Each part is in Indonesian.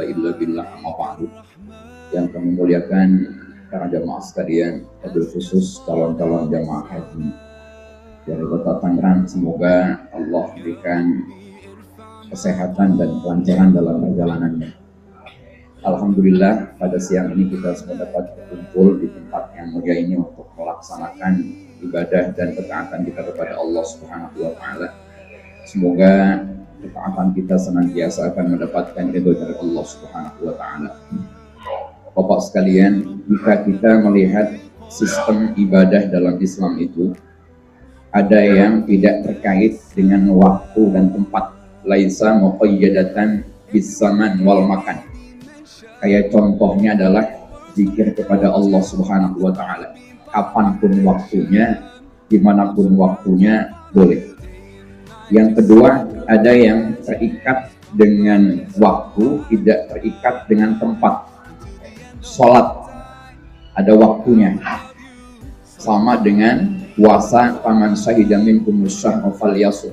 Illa billah amma ba'du. Yang kami muliakan para jamaah sekalian, wabil khusus calon-calon jamaah haji dari Kota Tangerang, semoga Allah berikan kesehatan dan kelancaran dalam perjalanannya. Alhamdulillah, pada siang ini kita semua dapat berkumpul di tempat yang mulia ini untuk melaksanakan ibadah dan ketaatan kita kepada Allah Subhanahu wa Ta'ala. Semoga ketaatan kita senantiasa akan mendapatkan ridho dari Allah Subhanahu wa Ta'ala. Bapak sekalian, jika kita melihat sistem ibadah dalam Islam itu, ada yang tidak terkait dengan waktu dan tempat, laisa muqayyadatan bis zaman wal makan. Kayak contohnya adalah zikir kepada Allah Subhanahu wa Ta'ala. Kapanpun waktunya, dimanapun waktunya, boleh. Yang kedua, ada yang terikat dengan waktu, tidak terikat dengan tempat. Sholat ada waktunya, sama dengan puasa, faman syahida minkumus syahra falyasum.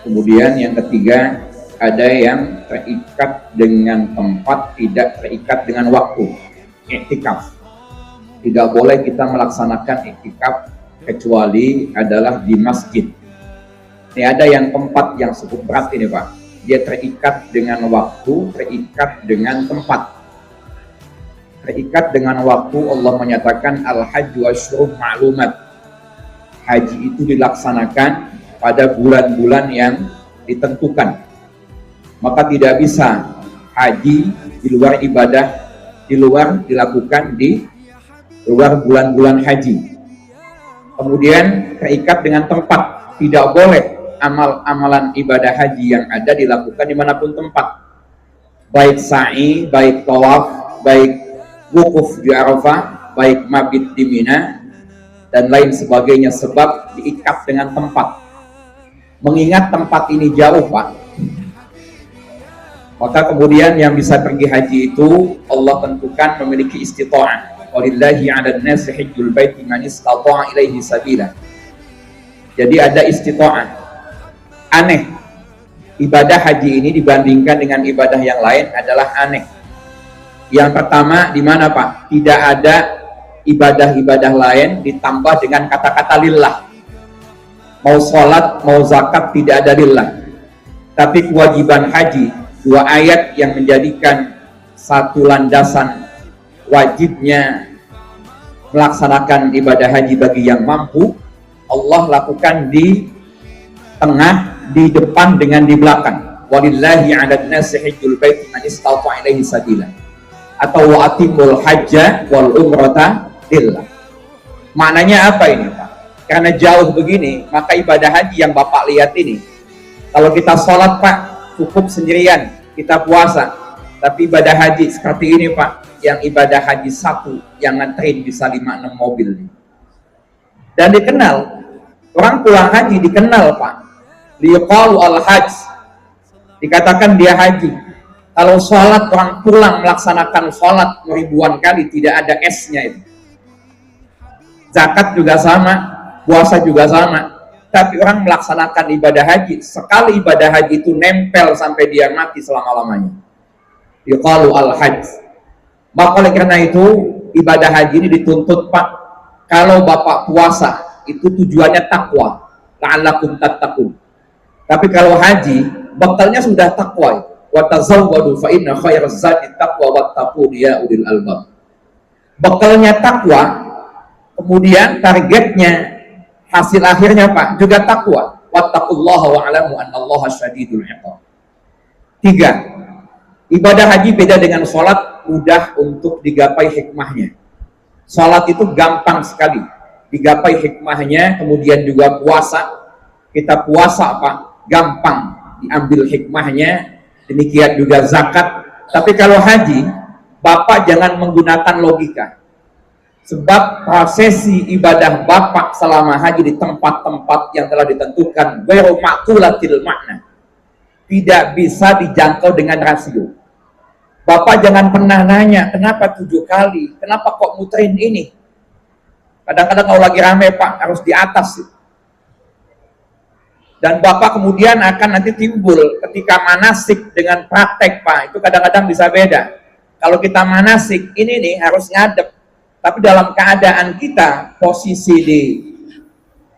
Kemudian yang ketiga, ada yang terikat dengan tempat, tidak terikat dengan waktu. Iktikaf, tidak boleh kita melaksanakan iktikaf kecuali adalah di masjid. Ini ada yang tempat yang cukup berat ini Pak, dia terikat dengan waktu, terikat dengan tempat. Terikat dengan waktu, Allah menyatakan al-hajju asyhurun ma'lumat. Haji itu dilaksanakan pada bulan-bulan yang ditentukan. Maka tidak bisa haji di luar ibadah, di luar dilakukan di luar bulan-bulan haji. Kemudian terikat dengan tempat, tidak boleh amal-amalan ibadah haji yang ada dilakukan dimanapun tempat, baik sa'i, baik tawaf, baik wukuf di Arafah, baik mabit di Mina, dan lain sebagainya, sebab diikat dengan tempat. Mengingat tempat ini jauh Pak, maka kemudian yang bisa pergi haji itu Allah tentukan memiliki istita'ah. Walillahi 'alan nasi hajjul baiti man istata'a ilaihi sabila. Jadi ada istita'ah. Aneh, ibadah haji ini dibandingkan dengan ibadah yang lain adalah aneh. Yang pertama, di mana Pak? Tidak ada ibadah-ibadah lain ditambah dengan kata-kata lillah. Mau sholat, mau zakat, tidak ada lillah. Tapi kewajiban haji, dua ayat yang menjadikan satu landasan wajibnya melaksanakan ibadah haji bagi yang mampu, Allah lakukan di tengah, di depan dengan di belakang. Walillahi 'alan nasi hajjul baiti man istata'a ilaihi sabila. Atau wa atimul hajja wal umrata lillah. Maknanya apa ini Pak? Karena jauh begini, maka ibadah haji yang Bapak lihat ini, kalau kita sholat Pak, cukup sendirian, kita puasa. Tapi ibadah haji seperti ini Pak, yang ibadah haji satu, yang nganterin bisa 5-6 mobil nih. Dan dikenal, orang pulang haji dikenal Pak, liqalu al-hajj, dikatakan dia haji. Kalau sholat, orang pulang melaksanakan sholat ribuan kali, tidak ada esnya itu. Zakat juga sama, puasa juga sama. Tapi orang melaksanakan ibadah haji, sekali ibadah haji itu nempel sampai dia mati selama-lamanya. Yuqalu al-hajj. Maka oleh karena itu, ibadah haji ini dituntut Pak, kalau Bapak puasa, itu tujuannya takwa. La'allakum tattaqun. Tapi kalau haji, bekalnya sudah takwa. Wa tazawwadu fa inna khairaz zadi taqwa wattaqun ya ulil albab. Bekalnya takwa, kemudian targetnya, hasil akhirnya Pak, juga takwa. Wattaqullaha wa'lamu annallaha syadidul iqab. 3. Ibadah haji beda dengan sholat, mudah untuk digapai hikmahnya. Sholat itu gampang sekali digapai hikmahnya, kemudian juga puasa. Kita puasa Pak, gampang diambil hikmahnya. Demikian juga zakat. Tapi kalau haji, Bapak jangan menggunakan logika. Sebab prosesi ibadah Bapak selama haji di tempat-tempat yang telah ditentukan, ghairu ma'qulatil makna, tidak bisa dijangkau dengan rasio. Bapak jangan pernah nanya, kenapa 7 kali? Kenapa kok muterin ini? Kadang-kadang kalau lagi rame Pak, harus di atas. Dan Bapak kemudian akan nanti timbul ketika manasik dengan praktek, Pak, itu kadang-kadang bisa beda. Kalau kita manasik, ini nih harus ngadep. Tapi dalam keadaan kita, posisi di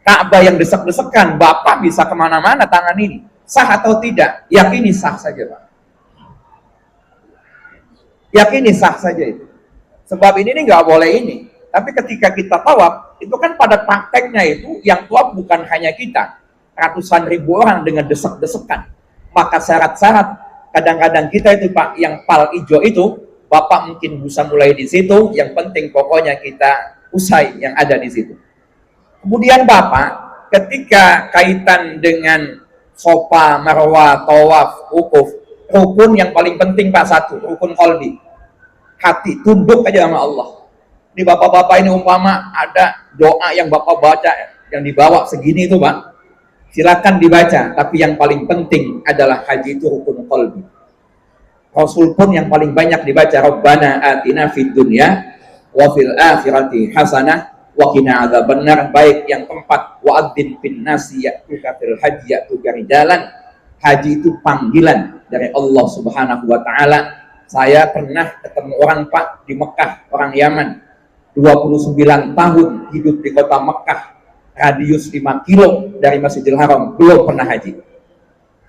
Ka'bah yang desek-desekan, Bapak bisa kemana-mana tangan ini. Sah atau tidak? Yakini sah saja, Pak. Yakini sah saja itu. Sebab ini nggak boleh ini. Tapi ketika kita tawaf, itu kan pada prakteknya itu, yang tawaf bukan hanya kita. Ratusan ribu orang dengan desek-desekan. Maka syarat-syarat kadang-kadang kita itu, Pak, yang pal hijau itu, Bapak mungkin bisa mulai di situ, yang penting pokoknya kita usai yang ada di situ. Kemudian Bapak, ketika kaitan dengan Sofa, Marwah, Tawaf, Wukuf, rukun yang paling penting, Pak, satu, rukun qalbi. Hati, tunduk aja sama Allah. Di Bapak-Bapak ini umpama ada doa yang Bapak baca, yang dibawa segini itu, Pak, silakan dibaca, tapi yang paling penting adalah haji itu rukun qalbi. Rasul pun yang paling banyak dibaca, Rabbana atina fid dunya wa fil akhirati hasanah wa qina adzabannar. Baik yang keempat, wa'adzin fin nasi ya'tuka fil haji ya'tuka rijalan. Haji itu panggilan dari Allah Subhanahu wa taala. Saya pernah ketemu orang, Pak, di Mekah, orang Yaman, 29 tahun hidup di kota Mekah, radius 5 kilo dari Masjidil Haram, belum pernah haji.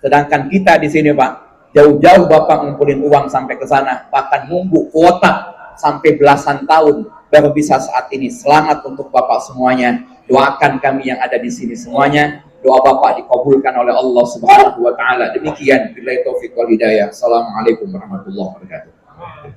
Sedangkan kita di sini, Pak, jauh-jauh Bapak ngumpulin uang sampai ke sana, bahkan nunggu kuota sampai belasan tahun baru bisa saat ini. Selamat untuk Bapak semuanya. Doakan kami yang ada di sini semuanya. Doa Bapak dikabulkan oleh Allah Subhanahu wa taala. Demikian billahi taufiq wal hidayah. Assalamualaikum warahmatullahi wabarakatuh.